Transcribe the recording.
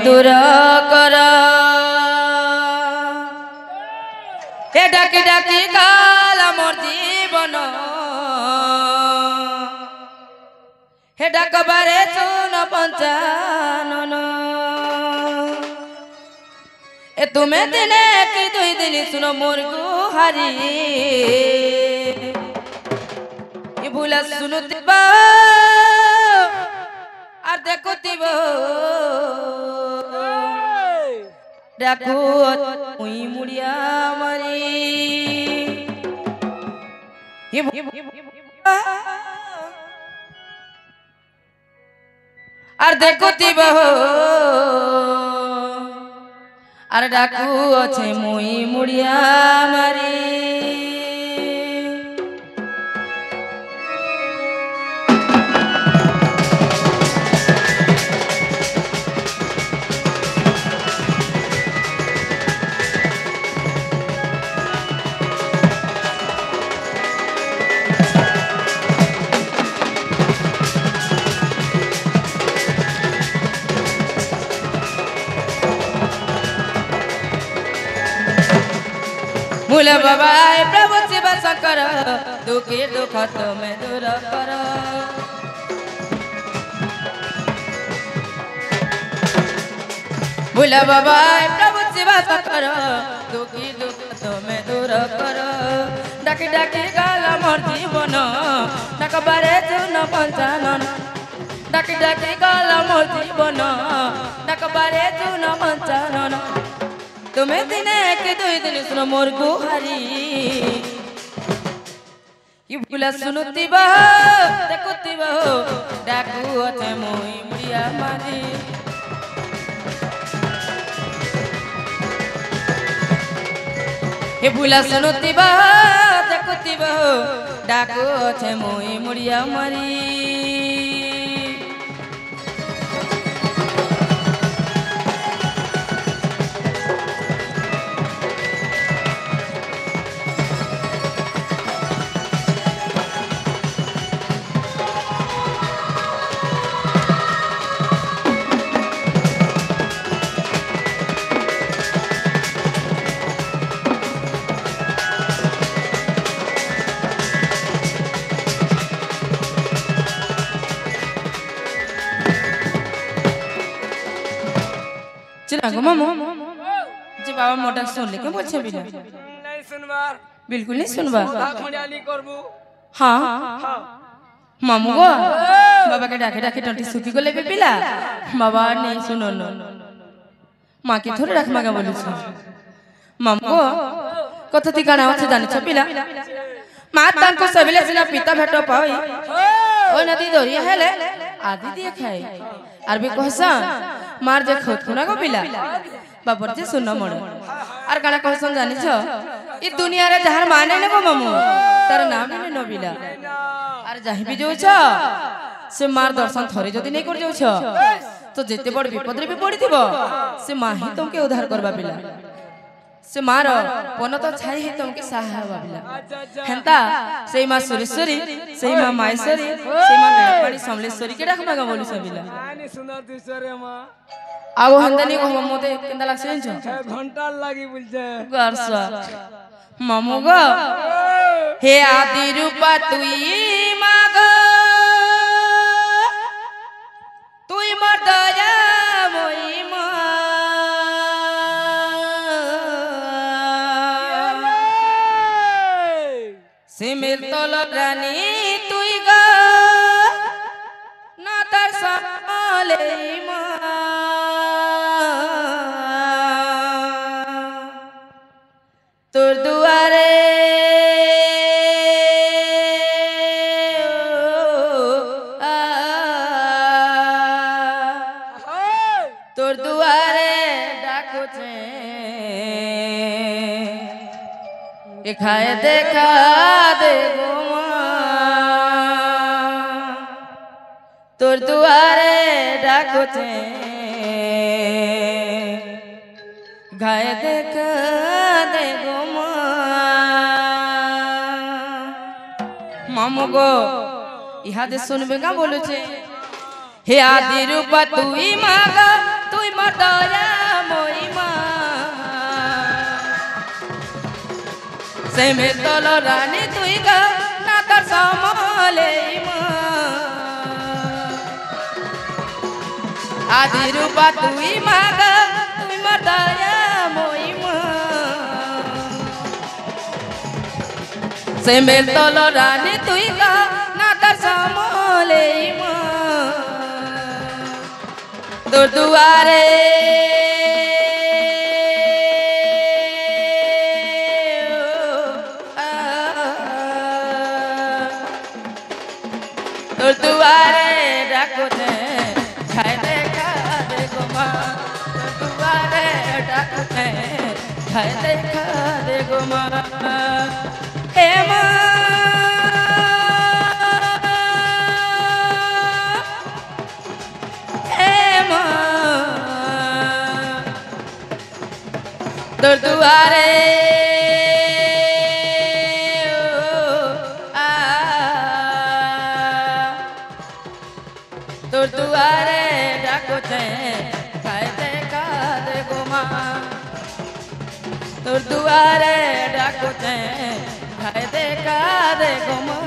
दूर कर हे डाकी डाकी काल मोर जीवन हे डाकबारे चुन पंचानन ए तुम्हें दिने की दुई दिली सुनो मोर गुहारी ये भूला सुनो तिबा और देखो तिबो डाकू उई मुड़िया मरी और देखो तिबो और डाकू अच्छे मुई मुड़िया मरी भूल बाबा प्रभु शिव शंकर दुखी दुख तुम्हें दूर कर भूल बाबा प्रभु शिव शंकर दुखी दुख तुम्हें दूर कर डाकी डाकी गाला मोर जीवन डाकबारे चुन पंचानन डाकी डाकी गाला मोर जीवन डाकबारे चुन पंचानन तुम्हें दिने के दुई दिन सुनो मोर गुहारी ये भूला सुनो तिबा देखो तिबा डाकू अथे मोई मुड़िया मारी ये भूला सुनो तिबा देखो तिबा डाकू अथे मोई मुड़िया मारी चला गो मामू जी बाबा मोटा सुन ले के बोल छे बिना नहीं सुनबा बिल्कुल नहीं सुनबा खंडियाली करबू हां मामू गो बाबा के डाके डाके टंटी सुती को लेबे पिला बाबा नहीं सुनो न मां के थोड़े रख मागा बोलू छ मामू गो कथा ती गाना আছে জানি छ पिला मां तांको सबले सिना पिता भेटो पाई ओ नदी दोरी हेले आदि दिए खाई और भी कहसन मार जे खोद खुना गो पिला बाबर जे सुन मोड़ और गाना कहसन जानी छ ई दुनिया रे जहार माने ने गो मामू तार नाम ने न बिला और जाहि भी जो छ से मार दर्शन थरे जदी नहीं कर जो छ तो जेते बड़ विपद रे भी पड़ी थिबो से मां ही तुमके उद्धार करबा बिला से मार पन तो छाई ही तुमके सहाय हवा बिला हेंता सेई मां सुरेश्वरी सेई मां माहेश्वरी सेई मां बेड़पाड़ी समलेश्वरी के रखमा गा बोलू सबिला आनी सुंदर दिसरे मां आगो हंदनी को ममते केंदा लागसे छ घंटा लागी बुलजे गारसा मामू गो हे आदि रूपा तुई माग तुई मोर दया मोई सिमिर तल रानी तुई गा ना तार साले तोर दुआरे तोर दुआरे डाको छे खाए देखा दे गो तोर दुआरे डाको छे गाए देखा दे गो मामू गो इहादे सुनबे का बोलू छे हे आदि रूपा तुई मागा तुई मर्दा সেমে তল রানী তুই গা না তোর সমলে আদি রূপা তুই মাগা তুই মোর দয়া মহিমা সেমে তল রানী তুই গা না তোর সমলে তোর দুয়ারে তোর দুয়ারে ডাকুতে ছাই দেখা দে গো মা তোর দুয়ারে ডাকুতে ছাই দেখা দে গো মা হে মা হে মা তোর দুয়ারে তোর দুয়ারে ডাকুতে খাই দেখা দে গো মা তোর দুয়ারে ডাকুতে খাই দেখা দে গো মা